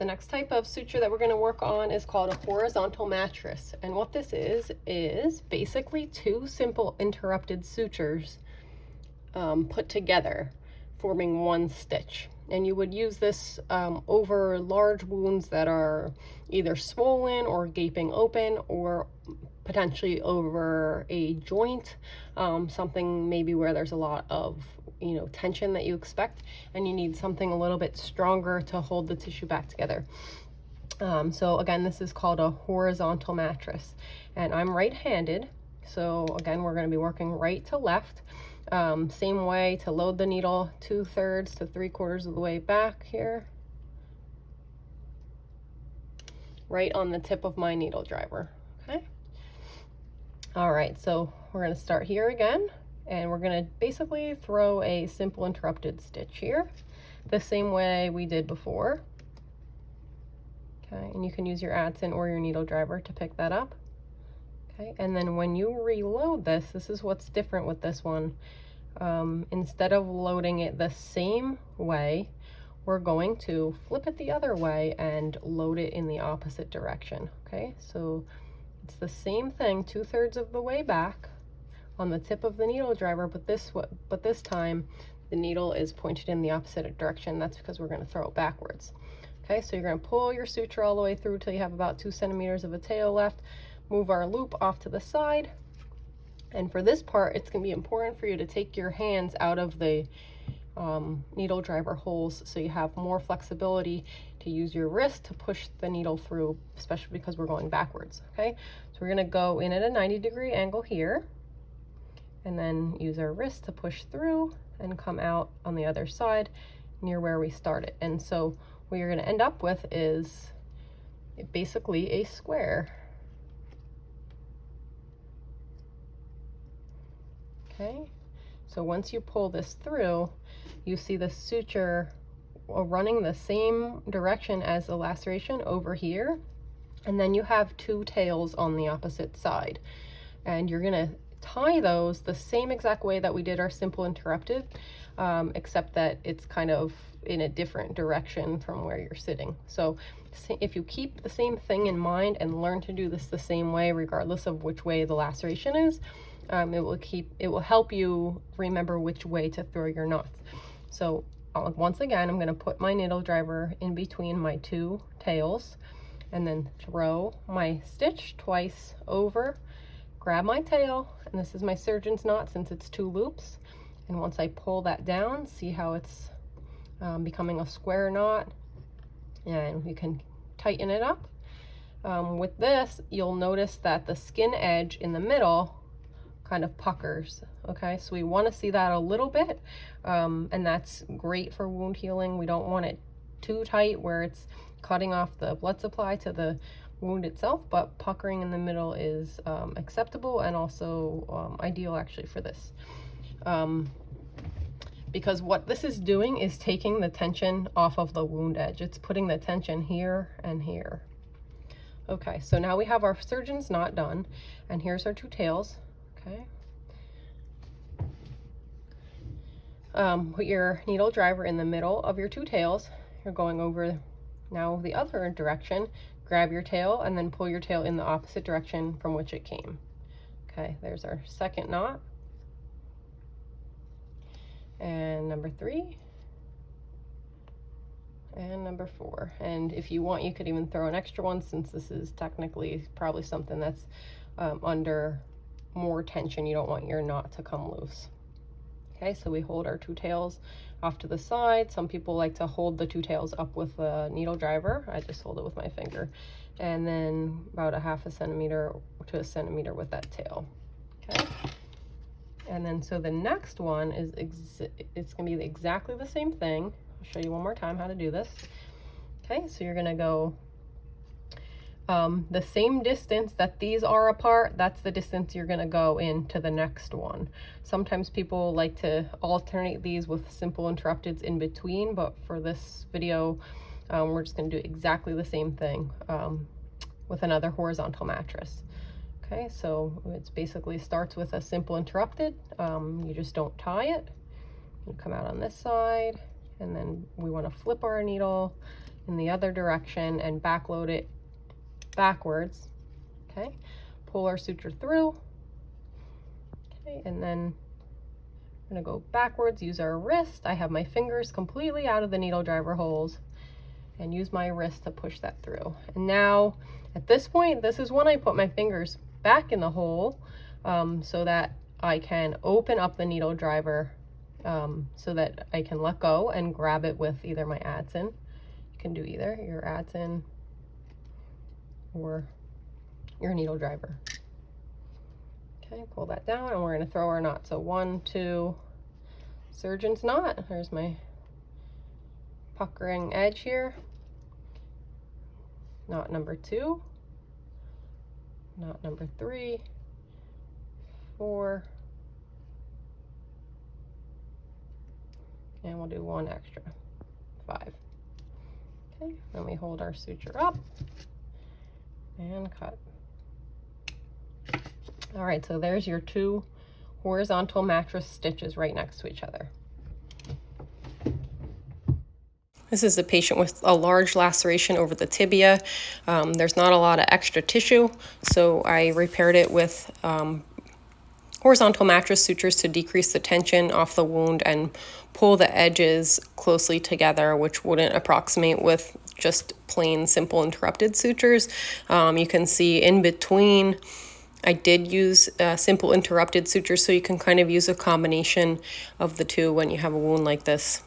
The next type of suture that we're going to work on is called a horizontal mattress. And what this is basically two simple interrupted sutures put together, forming one stitch. And you would use this over large wounds that are either swollen or gaping open, or potentially over a joint, something maybe where there's a lot of tension that you expect, and you need something a little bit stronger to hold the tissue back together. So again, this is called a horizontal mattress, and I'm right-handed. So again, we're going to be working right to left. Same way to load the needle, 2/3 to 3/4 of the way back here, right on the tip of my needle driver. Okay. All right, so we're going to start here again, and we're going to basically throw a simple interrupted stitch here, the same way we did before. Okay, and you can use your Adson or your needle driver to pick that up. Okay, and then when you reload this is what's different with this one. Instead of loading it the same way, we're going to flip it the other way and load it in the opposite direction. Okay, so it's the same thing, 2/3 of the way back on the tip of the needle driver, but this time the needle is pointed in the opposite direction. That's because we're going to throw it backwards. Okay, so you're going to pull your suture all the way through till you have about 2 centimeters of a tail left. Move our loop off to the side. And for this part, it's going to be important for you to take your hands out of the needle driver holes, so you have more flexibility to use your wrist to push the needle through, especially because we're going backwards. Okay, so we're going to go in at a 90-degree angle here, and then use our wrist to push through and come out on the other side near where we started. And so what you're going to end up with is basically a square. Okay, so once you pull this through, you see the suture running the same direction as the laceration over here, and then you have 2 tails on the opposite side, and you're going to tie those the same exact way that we did our simple interrupted, except that it's kind of in a different direction from where you're sitting. So if you keep the same thing in mind and learn to do this the same way regardless of which way the laceration is, it will help you remember which way to throw your knots. So once again, I'm going to put my needle driver in between my 2 tails, and then throw my stitch twice over, grab my tail, and this is my surgeon's knot since it's 2 loops. And once I pull that down, see how it's becoming a square knot, and you can tighten it up. With this, you'll notice that the skin edge in the middle kind of puckers. Okay, so we want to see that a little bit, and that's great for wound healing. We don't want it too tight where it's cutting off the blood supply to the wound itself, but puckering in the middle is acceptable, and also ideal actually for this, because what this is doing is taking the tension off of the wound edge. It's putting the tension here and here. Okay, so now we have our surgeon's knot done, and here's our 2 tails. Okay. Put your needle driver in the middle of your 2 tails. You're going over now the other direction. Grab your tail and then pull your tail in the opposite direction from which it came. Okay, there's our second knot. And number 3. And number 4. And if you want, you could even throw an extra one, since this is technically probably something that's under more tension. You don't want your knot to come loose. Okay, so we hold our 2 tails off to the side. Some people like to hold the 2 tails up with a needle driver. I just hold it with my finger, and then about a 1/2 centimeter to 1 centimeter with that tail. Okay, and then so the next one is it's going to be exactly the same thing. I'll show you one more time how to do this. Okay, so you're going to go the same distance that these are apart, that's the distance you're going to go into the next one. Sometimes people like to alternate these with simple interrupteds in between, but for this video, we're just going to do exactly the same thing with another horizontal mattress. Okay, so it's basically starts with a simple interrupted. You just don't tie it. You come out on this side, and then we want to flip our needle in the other direction and backload it backwards. Okay, pull our suture through. Okay, and then I'm gonna go backwards, use our wrist. I have my fingers completely out of the needle driver holes and use my wrist to push that through. And now at this point, this is when I put my fingers back in the hole so that I can open up the needle driver so that I can let go and grab it with either my adze in. You can do either your adze in or your needle driver. Okay, pull that down and we're going to throw our knot. So 1, 2, surgeon's knot. There's my puckering edge here. Knot number 2, knot number 3, 4, and we'll do 1 extra, 5. Okay, then we hold our suture up and cut. All right, so there's your 2 horizontal mattress stitches right next to each other. This is a patient with a large laceration over the tibia. There's not a lot of extra tissue, so I repaired it with horizontal mattress sutures to decrease the tension off the wound and pull the edges closely together, which wouldn't approximate with just plain simple interrupted sutures. You can see in between I did use simple interrupted sutures, so you can kind of use a combination of the two when you have a wound like this.